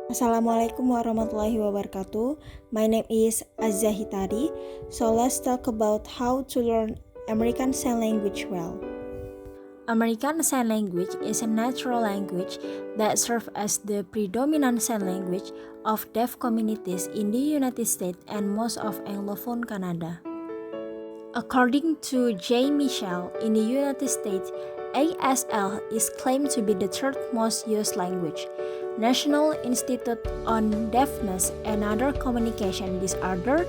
Assalamualaikum warahmatullahi wabarakatuh. My name is Azza Hitari. So let's talk about how to learn American Sign Language well. American Sign Language is a natural language that serves as the predominant sign language of deaf communities in the United States and most of Anglophone Canada. According to J. Michel, in the United States, ASL is claimed to be the third most used language. National Institute on Deafness and Other Communication Disorder,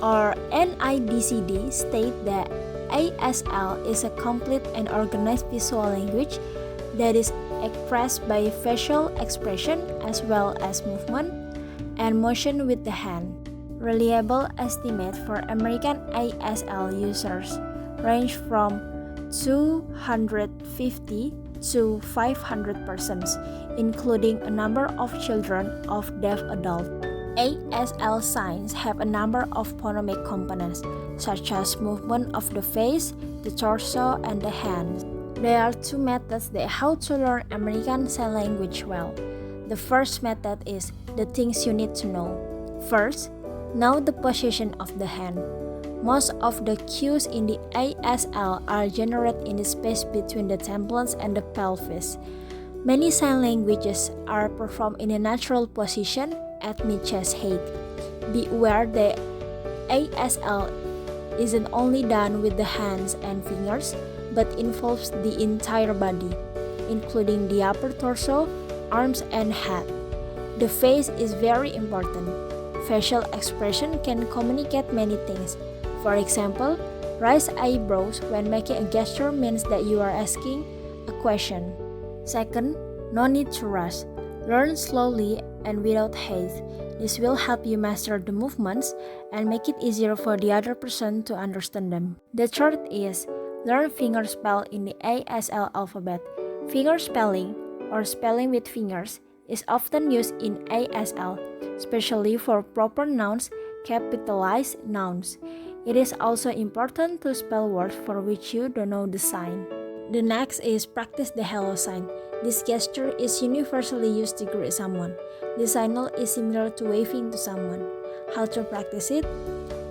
or NIDCD, state that ASL is a complete and organized visual language that is expressed by facial expression as well as movement and motion with the hand. Reliable estimate for American ASL users range from 250 to 500 persons, including a number of children of deaf adults. ASL signs have a number of phonemic components, such as movement of the face, the torso, and the hands. There are two methods that how to learn American Sign Language well. The first method is the things you need to know. First, know the position of the hand. Most of the cues in the ASL are generated in the space between the temples and the pelvis. Many sign languages are performed in a natural position at mid-chest height. Be aware that ASL isn't only done with the hands and fingers, but involves the entire body, including the upper torso, arms, and head. The face is very important. Facial expression can communicate many things. For example, raised eyebrows when making a gesture means that you are asking a question. Second, no need to rush. Learn slowly and without haste. This will help you master the movements and make it easier for the other person to understand them. The third is learn fingerspell in the ASL alphabet. Fingerspelling, or spelling with fingers, is often used in ASL, especially for proper nouns, capitalized nouns. It is also important to spell words for which you don't know the sign. The next is practice the hello sign. This gesture is universally used to greet someone. The signal is similar to waving to someone. How to practice it?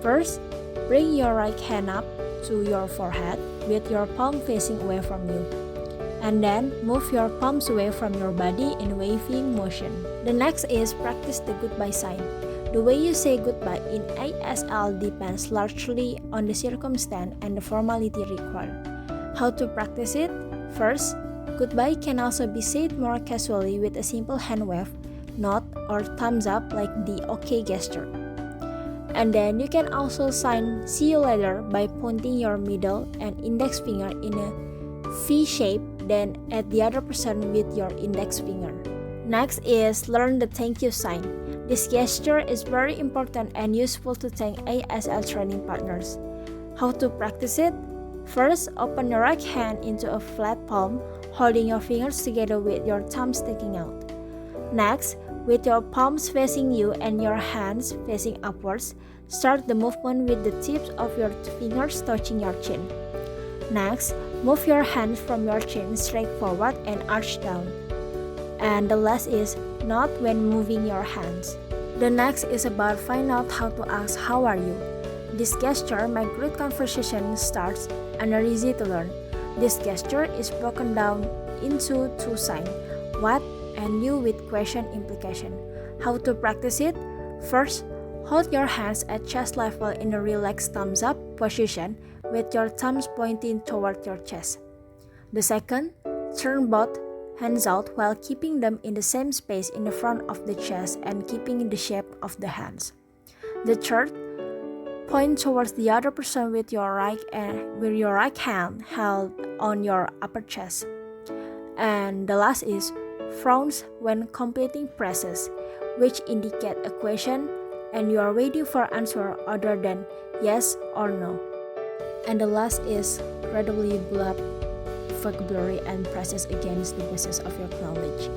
First, bring your right hand up to your forehead with your palm facing away from you. And then move your palms away from your body in waving motion. The next is practice the goodbye sign. The way you say goodbye in ASL depends largely on the circumstance and the formality required. How to practice it? First, goodbye can also be said more casually with a simple hand wave, nod, or thumbs up like the OK gesture. And then you can also sign see you later by pointing your middle and index finger in a V shape, then at the other person with your index finger. Next is learn the thank you sign. This gesture is very important and useful to thank ASL training partners. How to practice it? First, open your right hand into a flat palm, holding your fingers together with your thumbs sticking out. Next, with your palms facing you and your hands facing upwards, start the movement with the tips of your fingers touching your chin. Next, move your hands from your chin straight forward and arch down. And the last is nod when moving your hands. The next is about find out how to ask how are you. This gesture makes great conversation starts and are easy to learn. This gesture is broken down into two signs, what and you with question implication. How to practice it? First, hold your hands at chest level in a relaxed thumbs up position with your thumbs pointing toward your chest. The second, turn both hands out while keeping them in the same space in the front of the chest and keeping the shape of the hands. The third, point towards the other person with your right hand held on your upper chest. And the last is frowns when completing presses, which indicate a question and you are waiting for answer other than yes or no. And the last is gradually build up vocabulary and practice against the basis of your knowledge.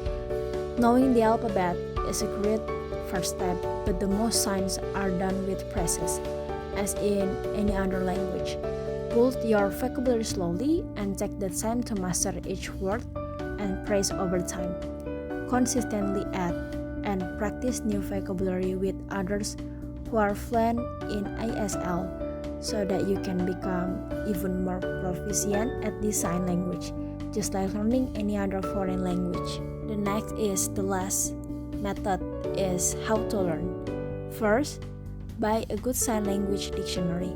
Knowing the alphabet is a great first step, but the most signs are done with practice, as in any other language. Build your vocabulary slowly and take the time to master each word and phrase over time. Consistently add and practice new vocabulary with others who are fluent in ASL so that you can become even more proficient at this sign language, just like learning any other foreign language. The next is the last method is how to learn. First, buy a good sign language dictionary.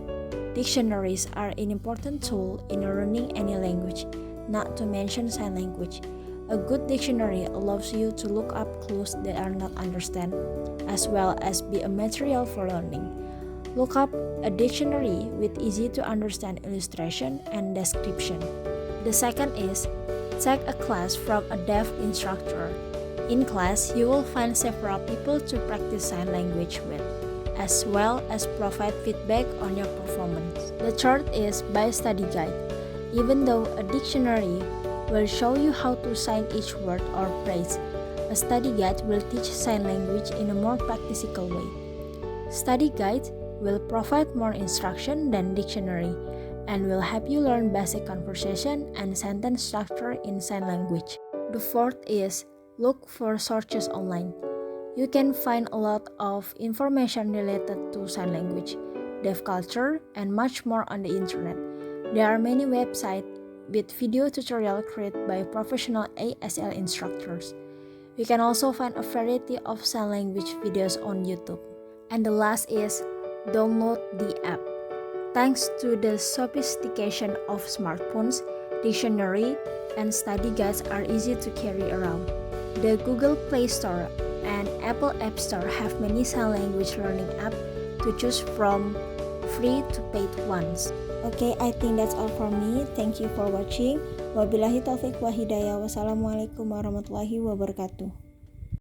Dictionaries are an important tool in learning any language, not to mention sign language. A good dictionary allows you to look up clues that are not understood, as well as be a material for learning. Look up a dictionary with easy to understand illustration and description. The second is take a class from a deaf instructor. In class, you will find several people to practice sign language with, as well as provide feedback on your performance. The third is buy a study guide. Even though a dictionary will show you how to sign each word or phrase, a study guide will teach sign language in a more practical way. Study guide will provide more instruction than dictionary and will help you learn basic conversation and sentence structure in sign language. The fourth is look for sources online. You can find a lot of information related to sign language, deaf culture, and much more on the internet. There are many websites with video tutorials created by professional ASL instructors. You can also find a variety of sign language videos on YouTube. And the last is download the app. Thanks to the sophistication of smartphones, dictionary and study guides are easy to carry around. The Google Play Store and Apple App Store have many sign language learning apps to choose from, free to paid ones. Okay, I think that's all from me. Thank you for watching. Wabillahi taufiq wa hidayah. Wassalamualaikum warahmatullahi wabarakatuh.